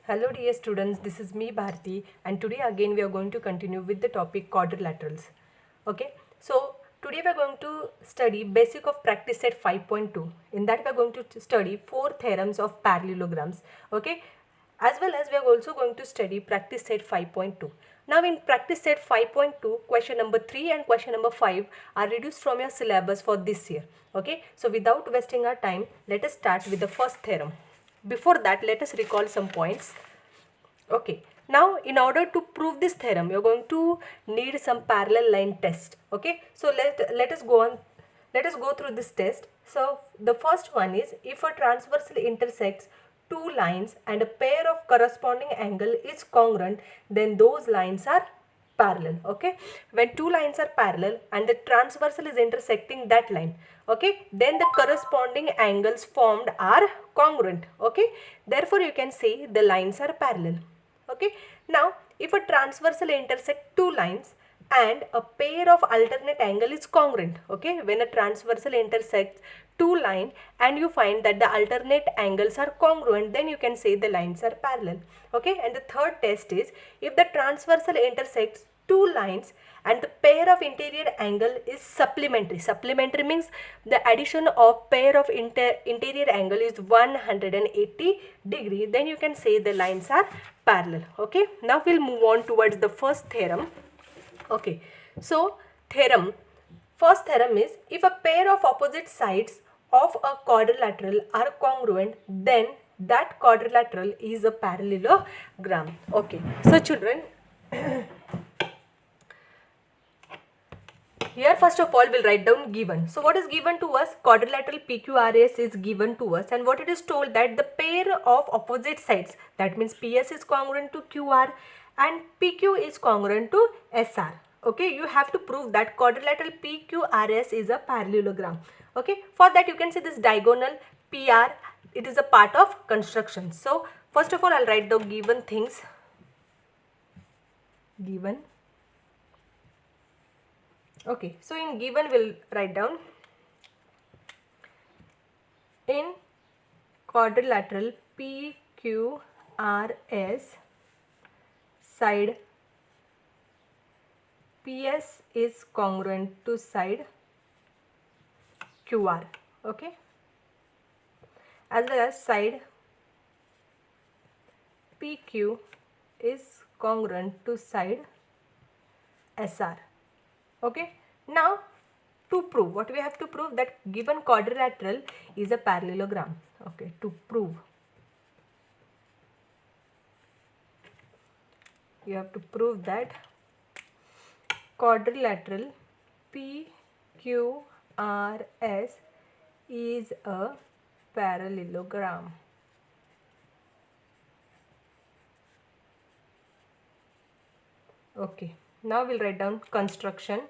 Hello dear students, this is me Bharti, and today again we are going to continue with the topic quadrilaterals. Okay, so today we are going to study basic of practice set 5.2. In that we are going to study 4 theorems of parallelograms. Okay, as well as we are also going to study practice set 5.2. Now in practice set 5.2, question number 3 and question number 5 are reduced from your syllabus for this year. Okay, so without wasting our time, let us start with the first theorem. Before that, let us recall some points. Okay, now in order to prove this theorem, you're going to need some parallel line test. Okay, so let us go on. Let us go through this test. So the first one is, if a transversal intersects two lines and a pair of corresponding angle is congruent, then those lines are parallel. Okay, when two lines are parallel and the transversal is intersecting that line, okay, then the corresponding angles formed are congruent. Okay, therefore you can say the lines are parallel. Okay, now if a transversal intersect two lines and a pair of alternate angle is congruent, okay, when a transversal intersects two line and you find that the alternate angles are congruent, then you can say the lines are parallel. Okay, and the third test is, if the transversal intersects two lines and the pair of interior angle is supplementary. Supplementary means the addition of pair of interior angle is 180 degree, then you can say the lines are parallel. Okay, now we'll move on towards the first theorem. Okay, so first theorem is, if a pair of opposite sides of a quadrilateral are congruent, then that quadrilateral is a parallelogram. Okay, so children, here first of all we'll write down given. So what is given to us? Quadrilateral PQRS is given to us, and what it is told that the pair of opposite sides, that means PS is congruent to QR and PQ is congruent to SR. Okay, you have to prove that quadrilateral PQRS is a parallelogram. Okay, for that you can see this diagonal PR, it is a part of construction. So first of all I'll write down given things. Given. Okay, so in given we'll write down, in quadrilateral PQRS, side PS is congruent to side QR. Okay, as well as side PQ is congruent to side SR. Okay, now to prove, what we have to prove, that given quadrilateral is a parallelogram. Okay, to prove, you have to prove that quadrilateral PQRS is a parallelogram. Okay, now we'll write down construction.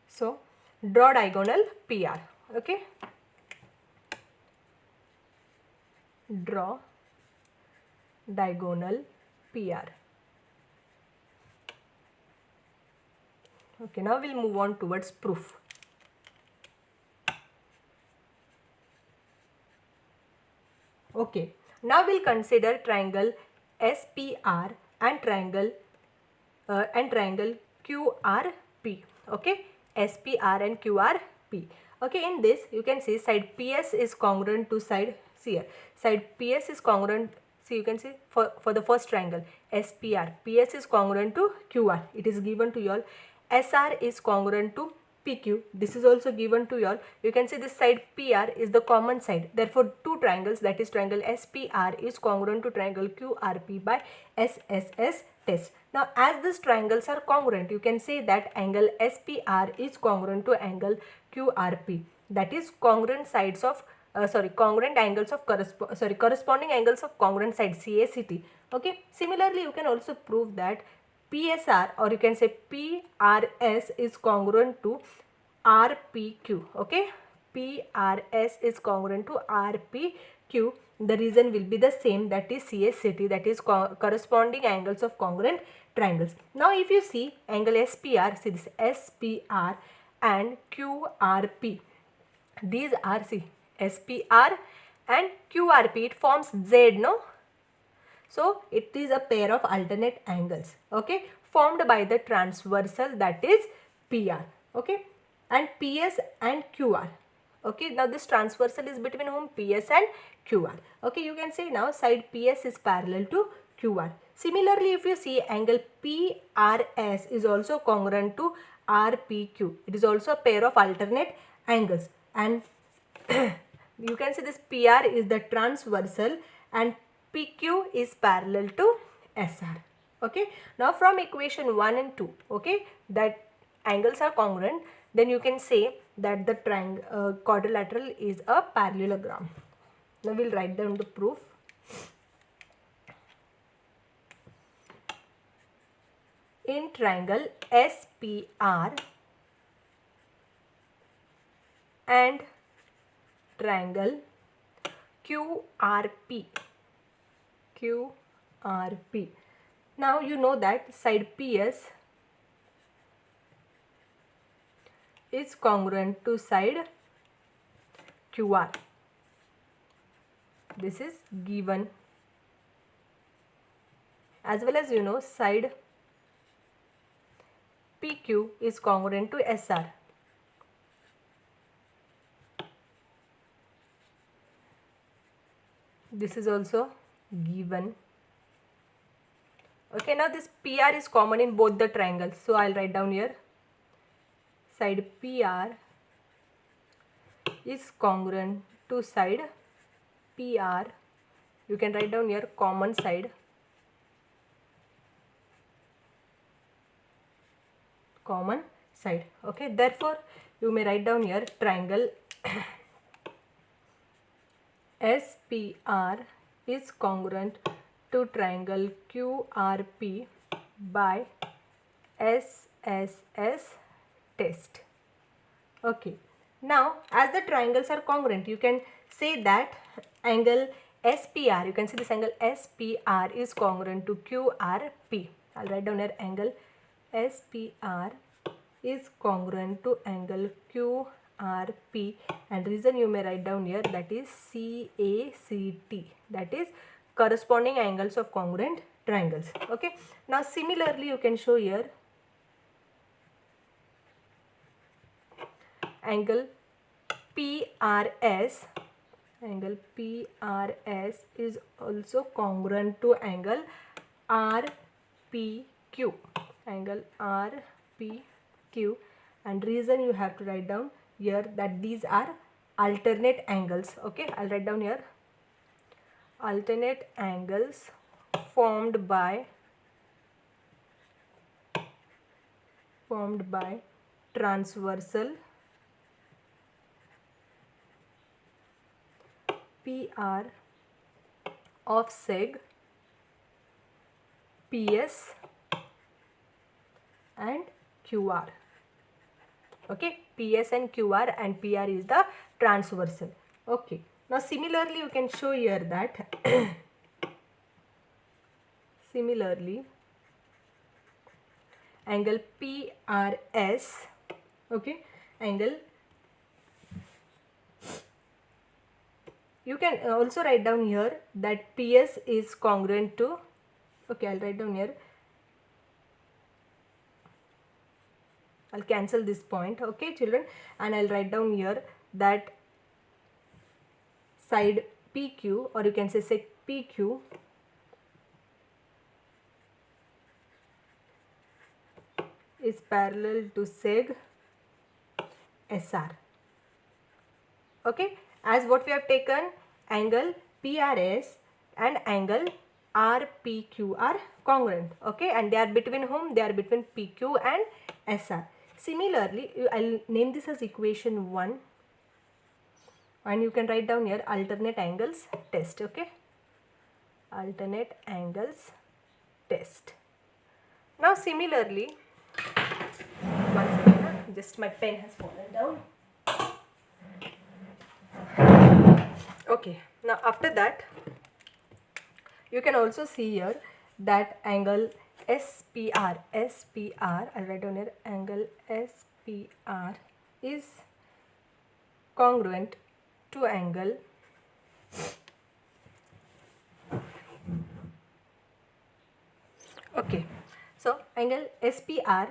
So draw diagonal PR. Okay, draw diagonal PR. Okay, now we'll move on towards proof. Okay, now we'll consider triangle SPR and triangle QRP. Okay, SPR and QRP. Okay, in this you can see side PS is congruent to side, see here, side PS is congruent. See, you can see for the first triangle SPR, PS is congruent to QR. It is given to you all. SR is congruent to PQ. This is also given to you all. You can see this side PR is the common side. Therefore, two triangles, that is triangle SPR is congruent to triangle QRP by SSS test. Now, as these triangles are congruent, you can say that angle SPR is congruent to angle QRP. That is congruent sides of congruent angles of corresponding angles of congruent sides, CACT. Okay. Similarly, you can also prove that PSR, or you can say PRS, is congruent to RPQ. Okay, PRS is congruent to RPQ. The reason will be the same, that is CACT, that is corresponding angles of congruent triangles. Now if you see angle SPR, see this SPR and QRP. these are, see, SPR and QRP, it forms Z, no? So it is a pair of alternate angles, okay, formed by the transversal, that is PR, okay, and PS and QR. Okay, now this transversal is between whom? PS and QR. Okay, you can say now side PS is parallel to QR. Similarly, if you see, angle PRS is also congruent to RPQ. It is also a pair of alternate angles, and you can see this PR is the transversal and PQ is parallel to SR. Okay, now from equation 1 and 2, okay, that angles are congruent, then you can say that the quadrilateral is a parallelogram. Now we'll write down the proof. In triangle SPR and triangle QRP. Now you know that side PS is congruent to side QR. This is given. As well as you know, side PQ is congruent to SR. This is also given. Okay, now this PR is common in both the triangles, so I'll write down here side PR is congruent to side PR. You can write down here common side. Okay, therefore you may write down here triangle SPR is congruent to triangle QRP by SSS test. Okay, now as the triangles are congruent, you can say that angle SPR, you can see this angle SPR is congruent to QRP. I'll write down here angle SPR is congruent to angle QRP, and reason you may write down here, that is CACT, that is corresponding angles of congruent triangles. Okay, now similarly you can show here angle PRS is also congruent to angle RPQ, and reason you have to write down here that these are alternate angles. Okay, I'll write down here alternate angles formed by transversal PR of seg PS and QR. Okay, PS and QR, and PR is the transversal. Okay, now similarly you can show here that similarly angle PRS, okay, angle, you can also write down here that PS is congruent to, okay, I'll write down here, I'll cancel this point, okay children, and I'll write down here that side PQ, or you can say seg PQ is parallel to seg SR. Okay, as what we have taken angle PRS and angle RPQ are congruent, okay, and they are between whom? They are between PQ and SR. Similarly, I'll name this as equation 1, and you can write down here alternate angles test. Okay, alternate angles test. Now similarly, once again, just my pen has fallen down. Okay, now after that you can also see here that angle SPR, I'll write down here angle SPR is congruent to angle okay. So angle SPR,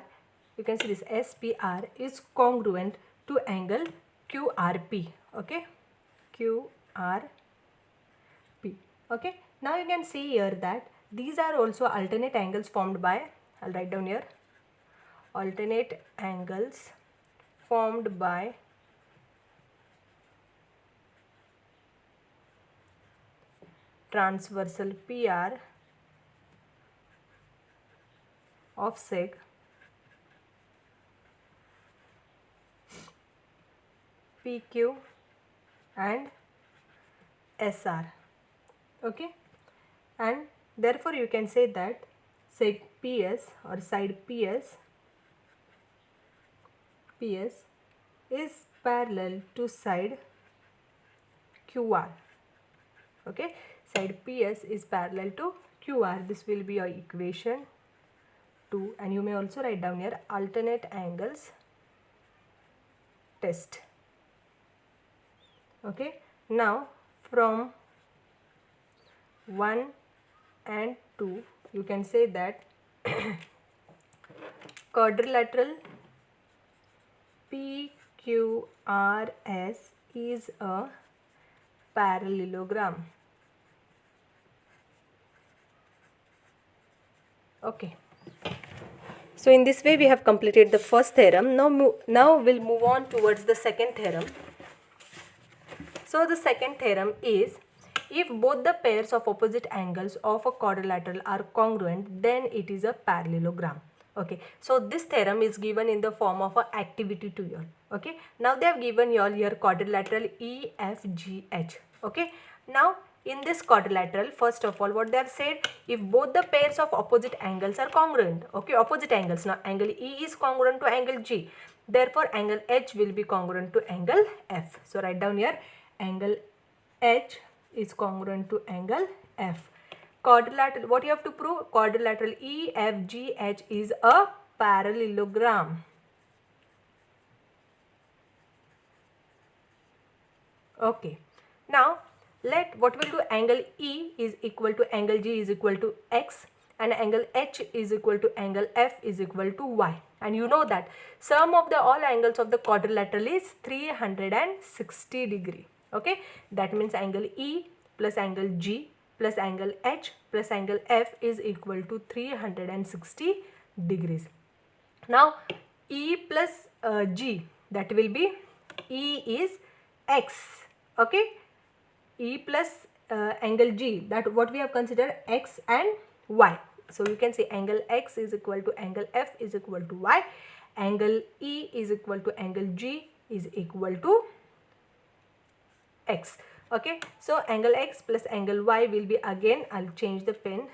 you can see this SPR is congruent to angle QRP. Okay, QRP. Okay, now you can see here that these are also alternate angles formed by, I'll write down here, alternate angles formed by transversal PR of seg PQ and SR. Okay, and therefore you can say that seg PS or side PS is parallel to side QR. Okay, side PS is parallel to QR. This will be your equation 2, and you may also write down here alternate angles test. Okay, now from 1 and 2 you can say that quadrilateral PQRS is a parallelogram. Okay, so in this way we have completed the first theorem. Now we'll move on towards the second theorem. So the second theorem is, if both the pairs of opposite angles of a quadrilateral are congruent, then it is a parallelogram. Okay, so this theorem is given in the form of an activity to you all. Okay, now they have given you all here quadrilateral EFGH. Okay, now in this quadrilateral, first of all, what they have said, if both the pairs of opposite angles are congruent. Okay, opposite angles. Now angle E is congruent to angle G, therefore angle H will be congruent to angle F. So write down here, angle H is congruent to angle F. Quadrilateral, what you have to prove? Quadrilateral EFGH is a parallelogram. Okay, now what we'll do, angle E is equal to angle G is equal to X, and angle H is equal to angle F is equal to Y. And you know that sum of the all angles of the quadrilateral is 360 degree. Okay, that means angle E plus angle G plus angle H plus angle F is equal to 360 degrees. Now E plus G, that will be, E is X. Okay, E plus angle G, that what we have considered X and Y. So you can say angle X is equal to angle F is equal to Y. Angle E is equal to angle G is equal to X. Okay, so angle X plus angle Y will be, again I'll change the pen,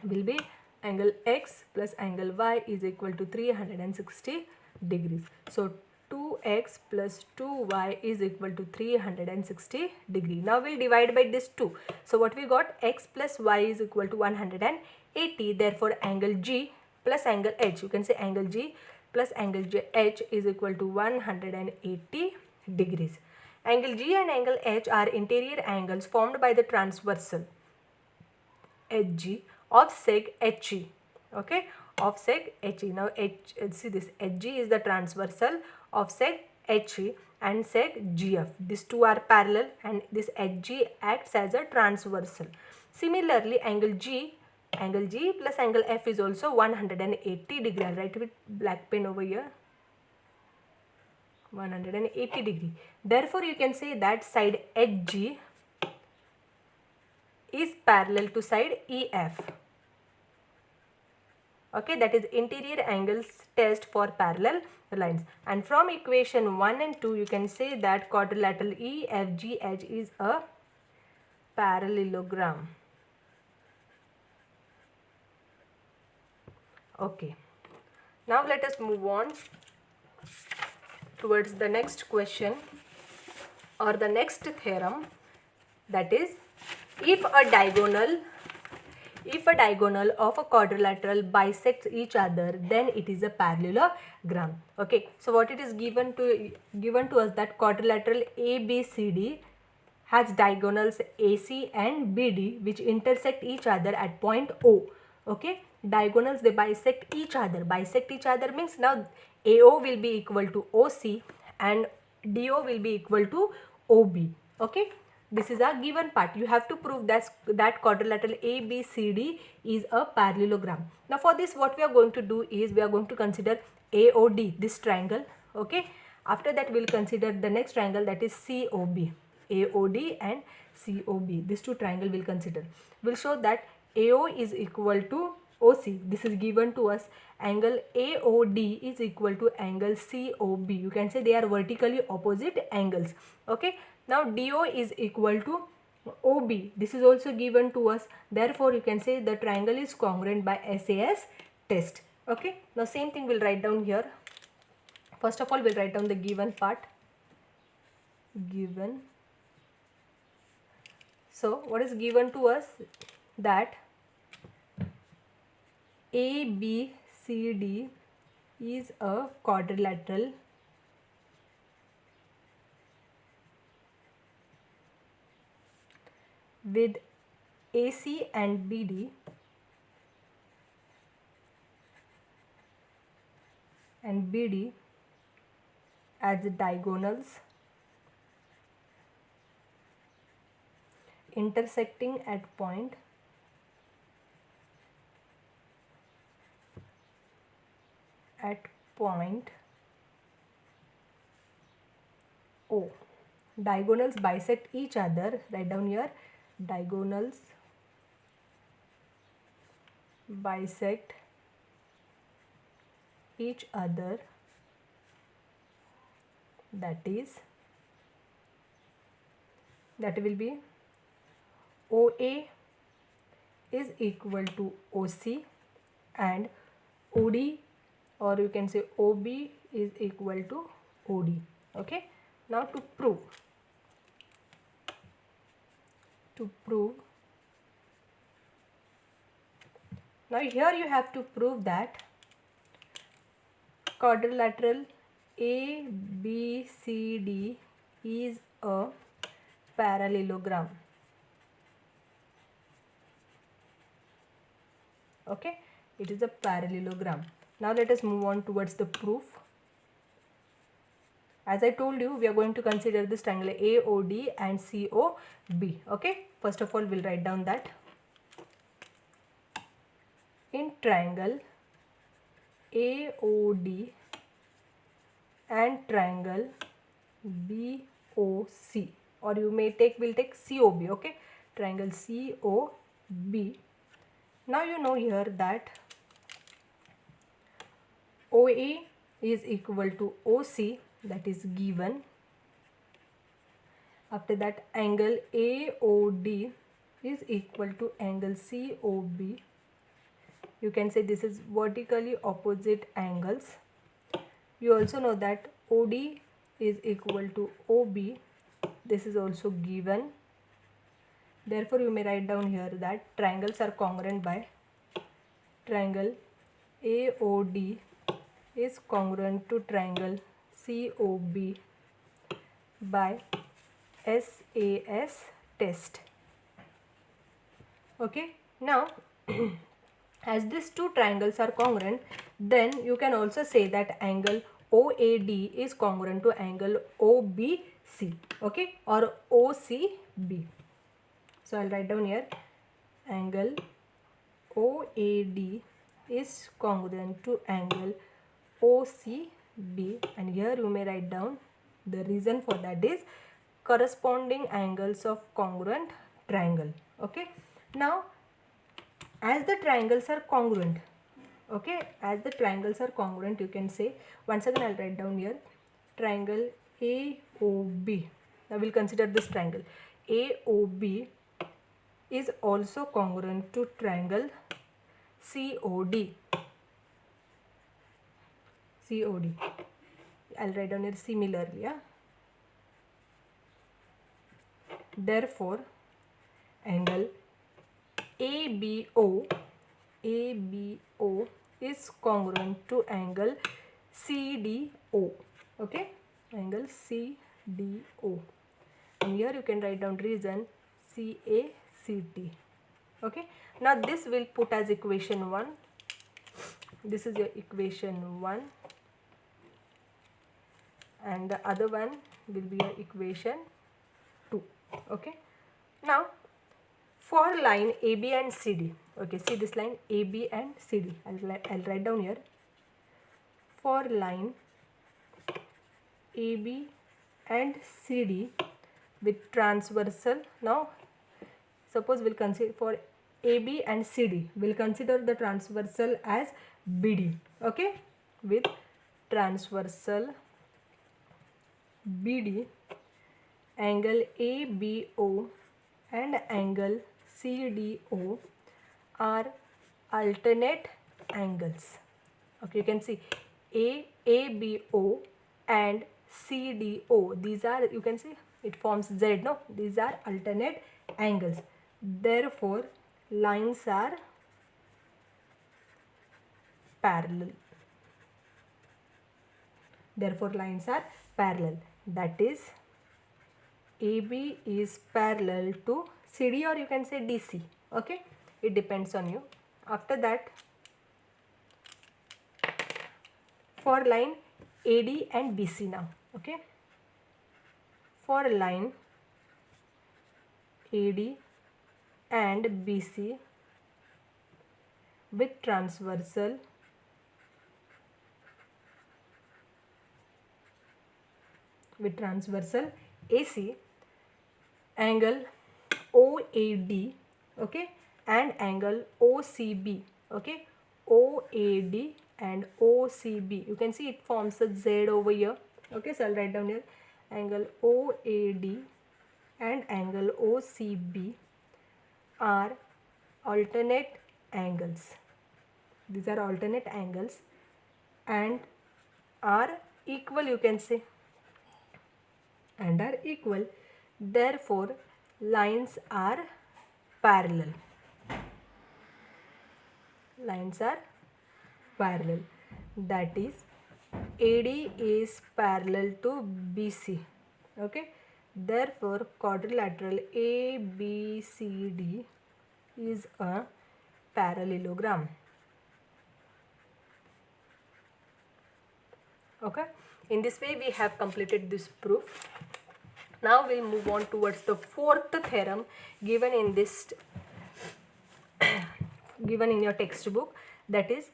will be angle X plus angle Y is equal to 360 degrees. So 2x plus 2y is equal to 360 degree. Now we'll divide by this 2. So what we got, x plus y is equal to 180. Therefore angle G plus angle H, you can say angle G plus angle H is equal to 180 degrees. Angle G and angle H are interior angles formed by the transversal HG of seg HE. Okay, of seg HE. Now see this, HG is the transversal of seg HE and seg GF. These two are parallel and this HG acts as a transversal. Similarly, angle G plus angle F is also 180 degree. I'll write with black pen over here. 180 degree. Therefore, you can say that side HG is parallel to side EF. Okay, that is interior angles test for parallel lines. And from equation 1 and 2, you can say that quadrilateral EFGH is a parallelogram. Okay, now let us move on towards the next question or the next theorem, that is, if a diagonal If a diagonal of a quadrilateral bisects each other, then it is a parallelogram. Okay, so what it is given to us that quadrilateral ABCD has diagonals AC and BD which intersect each other at point O. Okay, diagonals, they bisect each other. Bisect each other means now AO will be equal to OC and DO will be equal to OB. Okay, this is a given part. You have to prove that quadrilateral ABCD is a parallelogram. Now for this, what we are going to do is we are going to consider AOD, this triangle. Okay, after that we will consider the next triangle, that is COB. AOD and COB, these two triangle will consider. We'll show that AO is equal to OC. This is given to us. Angle AOD is equal to angle COB. You can say they are vertically opposite angles. Okay. Now DO is equal to OB. This is also given to us. Therefore, you can say the triangle is congruent by SAS test. Okay. Now same thing we'll write down here. First of all, we'll write down the given part. Given. So what is given to us? That ABCD is a quadrilateral with AC and BD as diagonals intersecting at point O. Diagonals bisect each other. Write down here, diagonals bisect each other, that will be OA is equal to OC and OD, or you can say OB is equal to OD. Okay. Now to prove now here you have to prove that quadrilateral ABCD is a parallelogram. Okay, it is a parallelogram. Now let us move on towards the proof. As I told you, we are going to consider this triangle AOD and COB. Okay, first of all, we'll write down that in triangle AOD and triangle BOC, or you may we'll take COB. Okay, triangle COB. Now you know here that OA is equal to OC, that is given. After that, angle AOD is equal to angle COB. You can say this is vertically opposite angles. You also know that OD is equal to OB. This is also given. Therefore, you may write down here that triangles are congruent by triangle AOD is congruent to triangle COB by SAS test. Okay. Now, as these two triangles are congruent, then you can also say that angle OAD is congruent to angle OBC. Okay, or OCB. So I'll write down here angle OAD is congruent to angle OCB, and here you may write down the reason for that is corresponding angles of congruent triangle. Okay. Now, as the triangles are congruent, okay, as the triangles are congruent, you can say, once again I'll write down here triangle AOB. Now we'll consider this triangle AOB is also congruent to triangle COD. I'll write down here similarly. Yeah? Therefore, angle ABO is congruent to angle CDO. Okay, angle CDO. And here you can write down reason CACT. Okay, now this will put as equation 1. This is your equation 1, and the other one will be your equation 2. Okay, now for line AB and CD, okay, see this line AB and CD, I'll write down here. For line AB and CD with transversal, now suppose we'll consider for AB and CD, we'll consider the transversal as BD. Okay, with transversal BD, angle ABO and angle CDO are alternate angles. Okay, you can see ABO and CDO, these are, you can see it forms Z, no, these are alternate angles. Therefore lines are parallel. That is AB is parallel to CD, or you can say DC. Okay, it depends on you. After that, for line AD and BC now. Okay, for line AD and BC with transversal AC, angle OAD, okay, and angle OCB. Okay, OAD and OCB, you can see it forms a Z over here. Okay, so I'll write down here angle OAD and angle OCB are alternate angles. These are alternate angles and are equal, you can say, and are equal. Therefore lines are parallel. That is AD is parallel to BC. Okay, therefore quadrilateral ABCD is a parallelogram. Okay, in this way we have completed this proof. Now we'll move on towards the fourth theorem given in this given in your textbook. That is,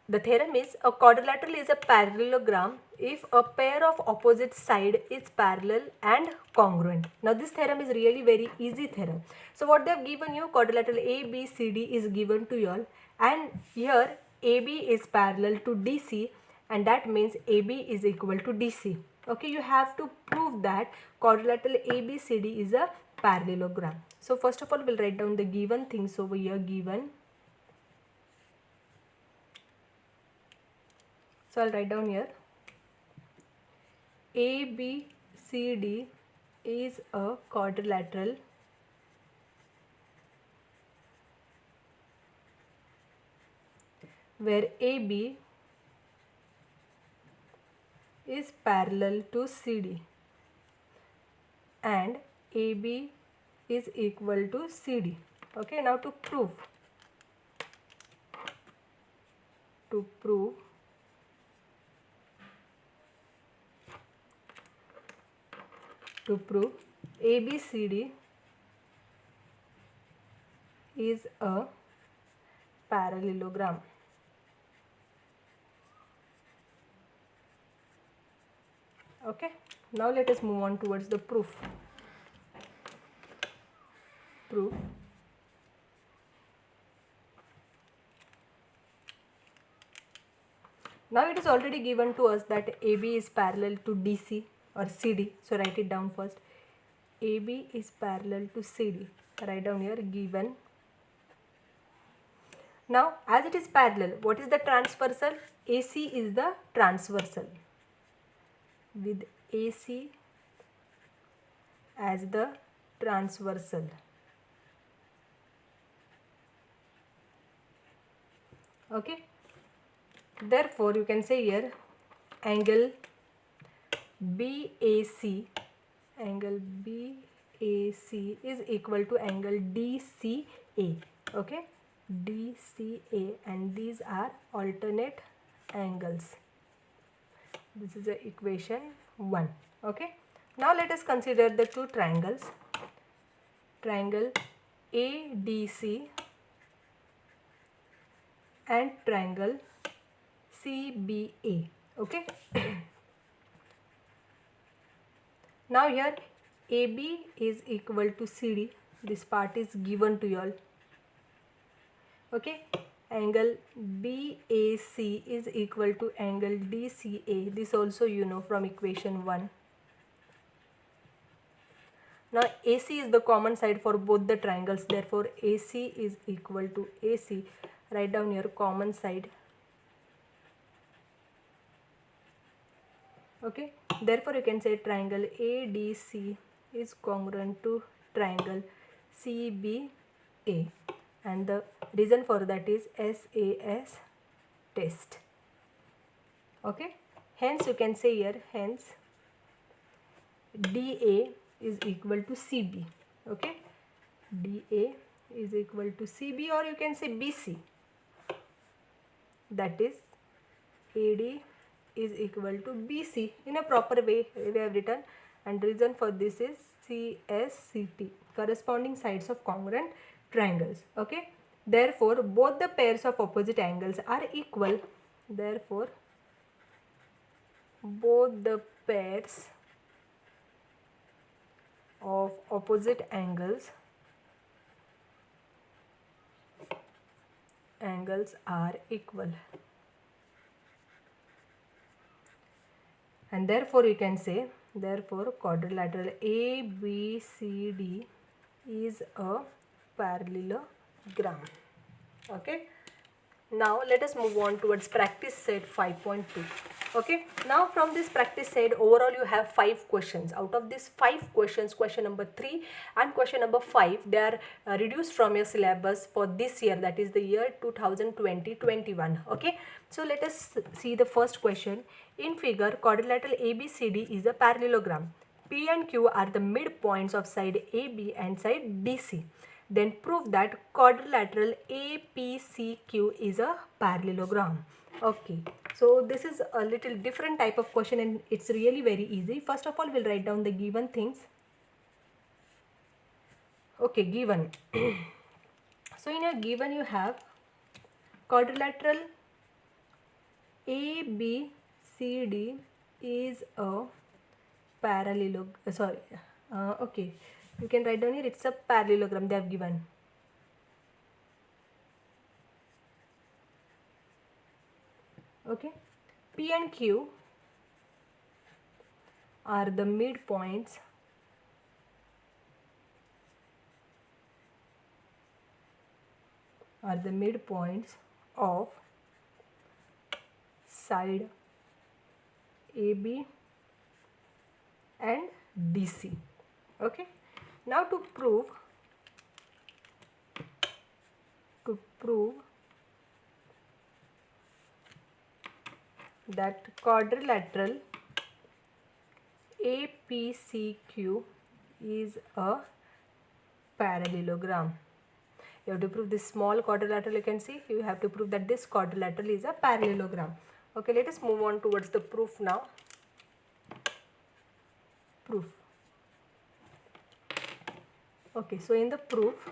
the theorem is a quadrilateral is a parallelogram if a pair of opposite side is parallel and congruent. Now this theorem is really very easy theorem. So what they have given you, quadrilateral ABCD is given to you all, and here AB is parallel to DC, and that means AB is equal to DC. Okay, you have to prove that quadrilateral ABCD is a parallelogram. So first of all, we'll write down the given things over here. Given. So I'll write down here ABCD is a quadrilateral where AB is parallel to CD and AB is equal to CD. Okay, now to prove ABCD is a parallelogram. Okay, now let us move on towards the proof. Now it is already given to us that AB is parallel to DC or CD. So write it down first. AB is parallel to CD. Write down here given. Now as it is parallel, what is the transversal? AC is the transversal, with AC as the transversal. Okay, therefore you can say here angle BAC, angle BAC is equal to angle DCA. Okay, DCA, and these are alternate angles. This is the equation 1. Okay, now let us consider the two triangles, triangle ADC and triangle CBA. Okay, now here AB is equal to CD, this part is given to you all. Okay, angle BAC is equal to angle DCA, this also you know from equation 1. Now AC is the common side for both the triangles, therefore AC is equal to AC. Write down your common side. Okay, therefore you can say triangle ADC is congruent to triangle CBA, and the reason for that is SAS test. Okay, hence you can say here, hence DA is equal to CB. Okay, DA is equal to CB, or you can say BC, that is AD is equal to BC. In a proper way we have written, and reason for this is CSCT, corresponding sides of congruent triangles. Okay, therefore both the pairs of opposite angles are equal, therefore both the pairs of opposite angles are equal, and therefore you can say, therefore quadrilateral ABCD is a parallelogram. Okay, now let us move on towards practice set 5.2. Okay, now from this practice set, overall you have 5 questions. Out of these 5 questions, question number 3 and question number 5, they are reduced from your syllabus for this year, that is the year 2020-21. Okay, so let us see the first question. In figure, quadrilateral ABCD is a parallelogram. P and Q are the midpoints of side AB and side DC. Then prove that quadrilateral APCQ is a parallelogram. Okay, so this is a little different type of question, and it's really very easy. First of all, we'll write down the given things. Okay, given. So in your given you have quadrilateral ABCD is a parallelogram. Okay, you can write down here, it's a parallelogram they have given. Okay, P and Q are the midpoints of side AB and DC. Okay, now to prove that quadrilateral APCQ is a parallelogram, you have to prove this small quadrilateral. You can see you have to prove that this quadrilateral is a parallelogram. Okay, let us move on towards the proof now. Proof. Okay, so in the proof,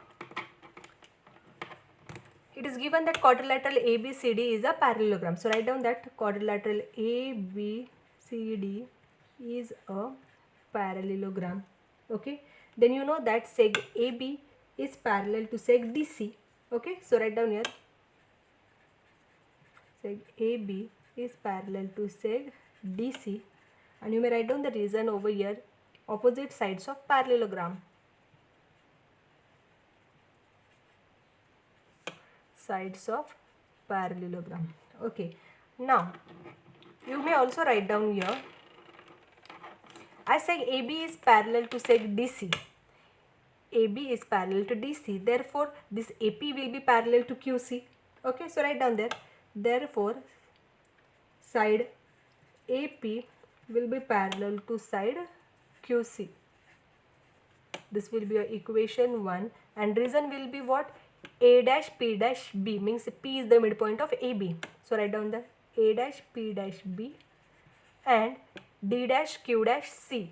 it is given that quadrilateral ABCD is a parallelogram. So write down that quadrilateral ABCD is a parallelogram. Okay, then you know that seg AB is parallel to seg DC. Okay, so write down here, seg AB is parallel to seg DC, and you may write down the reason over here, opposite sides of parallelogram. Sides of parallelogram. Okay, now you may also write down here, as seg AB is parallel to seg DC, AB is parallel to DC, therefore this AP will be parallel to QC. Okay, so write down there, Therefore side AP will be parallel to side QC. This will be your equation 1, and reason will be what? A dash P dash B, means P is the midpoint of AB. So write down the A dash P dash B and D dash Q dash C.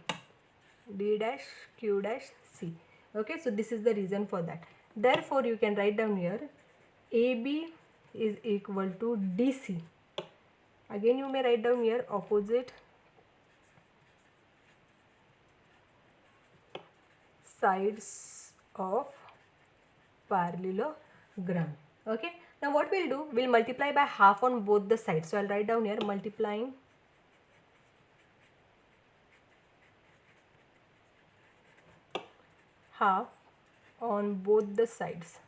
D dash Q dash C. Okay, so this is the reason for that. Therefore you can write down here AB is equal to DC. Again you may write down here opposite sides of parallelogram. Okay, now what we'll do, we'll multiply by half on both the sides. So I'll write down here multiplying half on both the sides.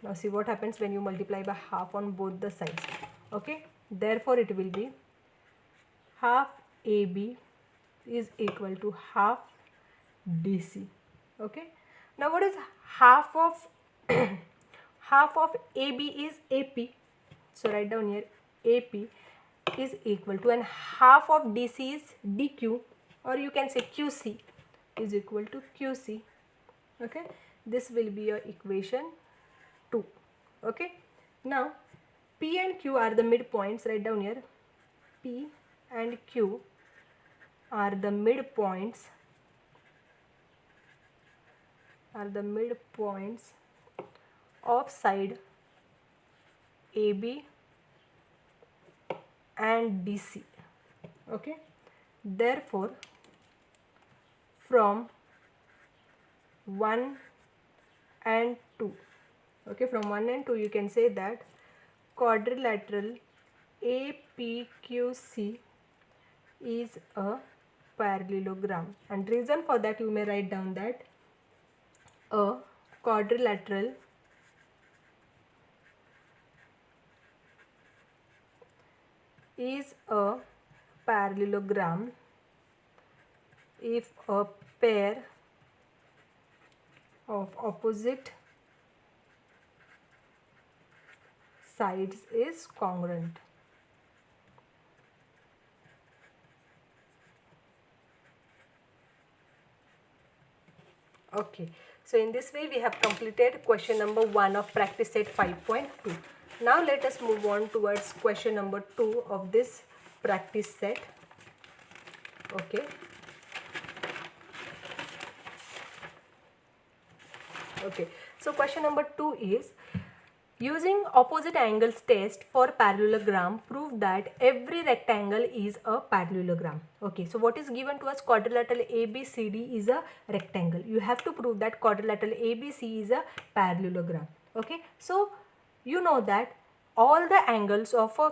Now see what happens when you multiply by half on both the sides. Okay, therefore it will be half AB is equal to half DC. Okay, now what is half of half of AB is AP. So write down here AP is equal to, and half of DC is DQ, or you can say QC is equal to QC. Okay, this will be your equation 2. Okay, now P and Q are the midpoints. Write down here P and Q are the midpoints of side AB and DC. Okay, therefore from 1 and 2, okay, from 1 and 2 you can say that quadrilateral APQC is a parallelogram, and reason for that you may write down that a quadrilateral is a parallelogram if a pair of opposite sides is congruent. Okay, so in this way we have completed question number 1 of practice set 5.2. Now let us move on towards question number 2 of this practice set. Okay. Okay, so question number 2 is, using opposite angles test for parallelogram, prove that every rectangle is a parallelogram. Okay, so what is given to us? Quadrilateral ABCD is a rectangle. You have to prove that quadrilateral ABC is a parallelogram. Okay, so you know that all the angles of a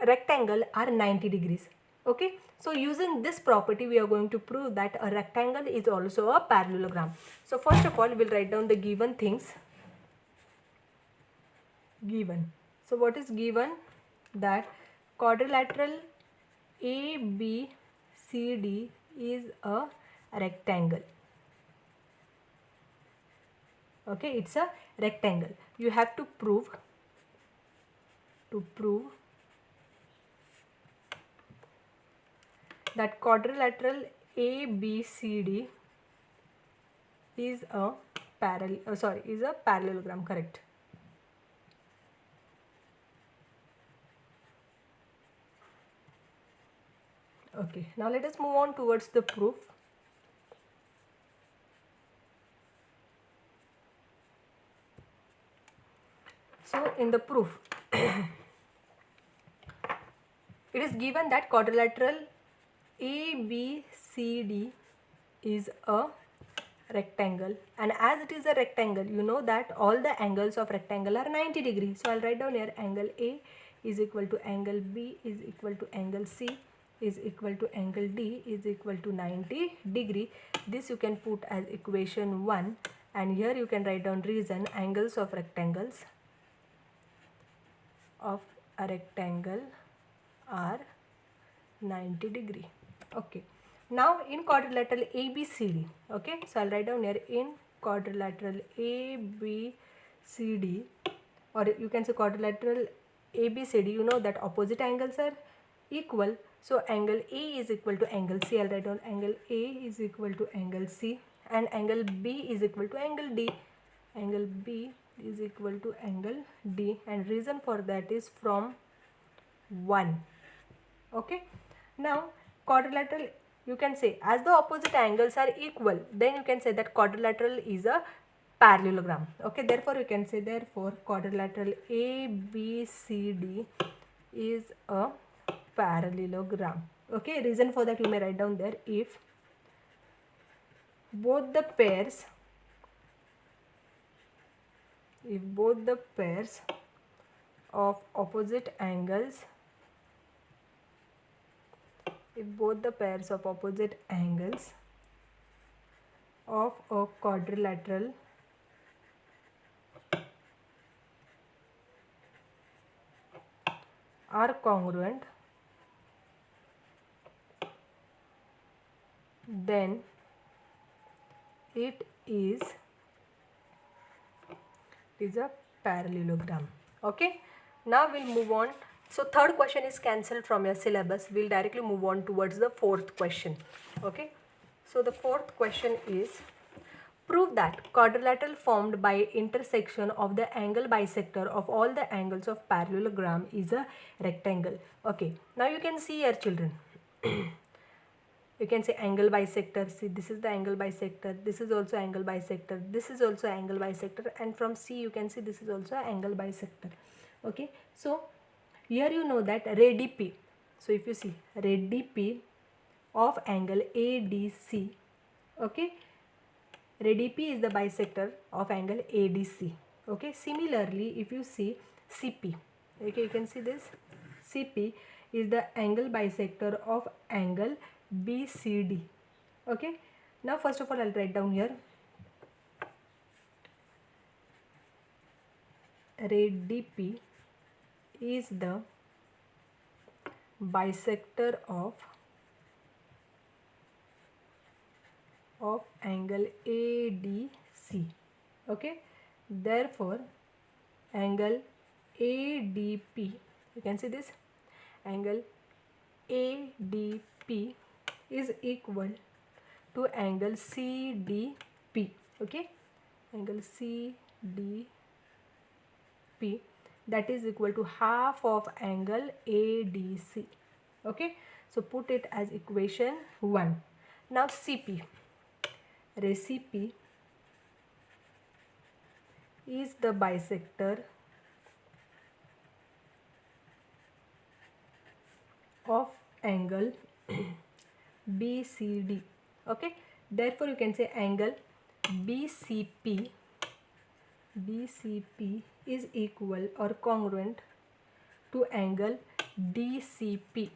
rectangle are 90 degrees. Okay, so using this property we are going to prove that a rectangle is also a parallelogram. So first of all we'll write down the given things. Given. So what is given? That quadrilateral ABCD is a rectangle. Okay, it's a rectangle. You have to prove that quadrilateral ABCD is a parallelogram. Correct. Okay, now let us move on towards the proof. So in the proof it is given that quadrilateral ABCD is a rectangle, and as it is a rectangle, you know that all the angles of rectangle are 90 degrees. So I'll write down here angle A is equal to angle B is equal to angle C is equal to angle D is equal to 90 degree. This you can put as equation 1, and here you can write down reason. Angles of rectangles of a rectangle are 90 degree. Okay, now in quadrilateral ABCD, okay, so I'll write down here in quadrilateral ABCD, or you can say quadrilateral ABCD, you know that opposite angles are equal. So angle A is equal to angle C. I'll write down angle A is equal to angle C, and angle B is equal to angle D. Angle B is equal to angle D, and reason for that is from 1. Okay. Now quadrilateral, you can say as the opposite angles are equal, then you can say that quadrilateral is a parallelogram. Okay, therefore you can say therefore quadrilateral ABCD is a parallelogram. Okay, reason for that you may write down there, if both the pairs of opposite angles of a quadrilateral are congruent, then it is a parallelogram. Okay, now we'll move on. So third question is cancelled from your syllabus. We'll directly move on towards the fourth question. Okay, so the fourth question is, prove that quadrilateral formed by intersection of the angle bisector of all the angles of parallelogram is a rectangle. Okay, now you can see here children, you can say angle bisector. See, this is the angle bisector, this is also angle bisector, this is also angle bisector, and from C you can see this is also angle bisector. Okay, so here you know that RADP. So if you see RADP of angle ADC, okay, RADP is the bisector of angle ADC. Okay, similarly if you see CP, okay, you can see this CP is the angle bisector of angle BCD. Okay, now first of all I'll write down here RADP is the bisector of angle ADC. Okay, therefore angle ADP, you can see this angle ADP is equal to angle CDP. Okay, angle CDP, that is equal to half of angle ADC. Okay, so put it as equation 1. Now CP, RACP is the bisector of angle BCD. Okay, therefore you can say angle BCP is equal or congruent to angle DCP.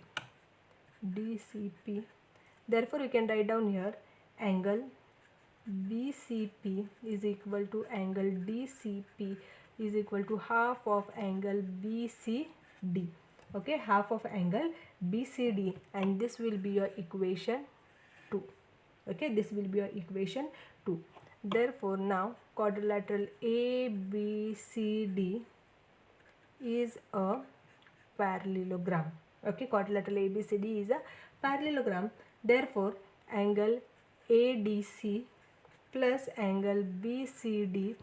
Therefore you can write down here angle BCP is equal to angle DCP is equal to half of angle BCD. Okay, half of angle BCD, and this will be your equation 2. Okay, this will be your equation 2. Therefore now quadrilateral ABCD is a parallelogram. Okay, quadrilateral ABCD is a parallelogram. Therefore angle ADC plus angle BCD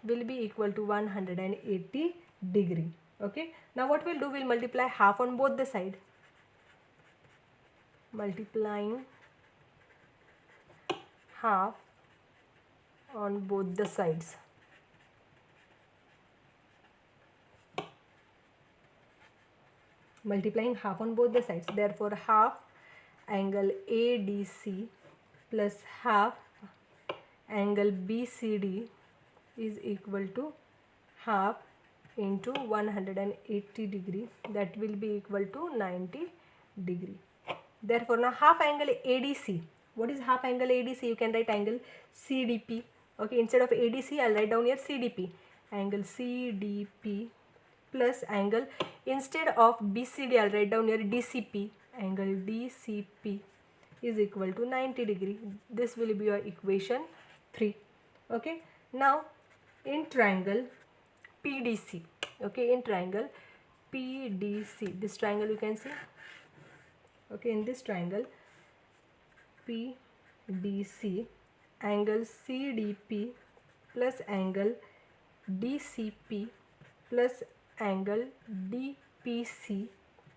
will be equal to 180 degree. Okay, now what we'll do, we'll multiply half on both the side. Multiplying half on both the sides. Multiplying half on both the sides. Therefore half angle ADC plus half angle BCD is equal to half into 180 degree, that will be equal to 90 degree. Therefore now half angle ADC, what is half angle ADC? You can write angle CDP. Okay, instead of ADC I'll write down here CDP. Angle CDP plus angle, instead of BCD I'll write down here DCP. Angle DCP is equal to 90 degree. This will be your equation 3. Okay, now in triangle PDC, Okay, in triangle PDC, this triangle you can see. Okay, in this triangle PDC, angle CDP plus angle DCP plus angle DPC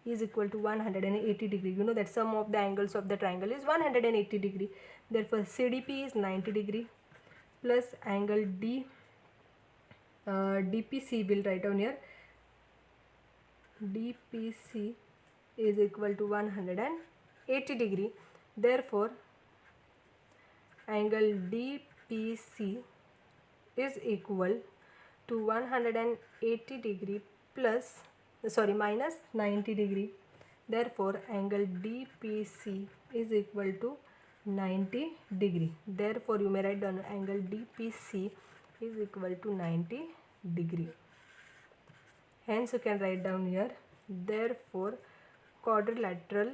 is equal to 180 degree. You know that sum of the angles of the triangle is 180 degree. Therefore CDP is 90 degree plus angle DPC, will write down here, DPC is equal to 180 degree. Therefore angle DPC is equal to 180 degree plus, sorry, minus 90 degree. Therefore angle DPC is equal to 90 degree. Therefore you may write down angle DPC is equal to 90 degree. Hence you can write down here, therefore quadrilateral,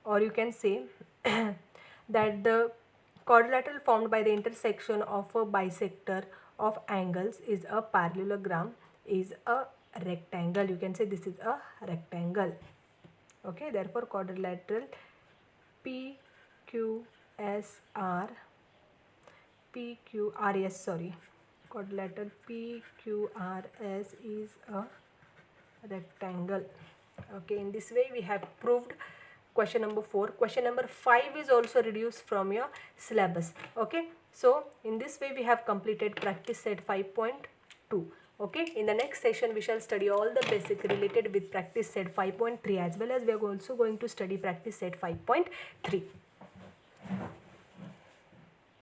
or you can say that the quadrilateral formed by the intersection of a bisector of angles is a parallelogram, is a rectangle. You can say this is a rectangle. Okay, therefore quadrilateral quadrilateral PQRS is a rectangle. Okay, in this way we have proved question number 4. Question number 5 is also reduced from your syllabus. Okay, so in this way we have completed practice set 5.2. Okay, in the next session we shall study all the basic related with practice set 5.3, as well as we are also going to study practice set 5.3.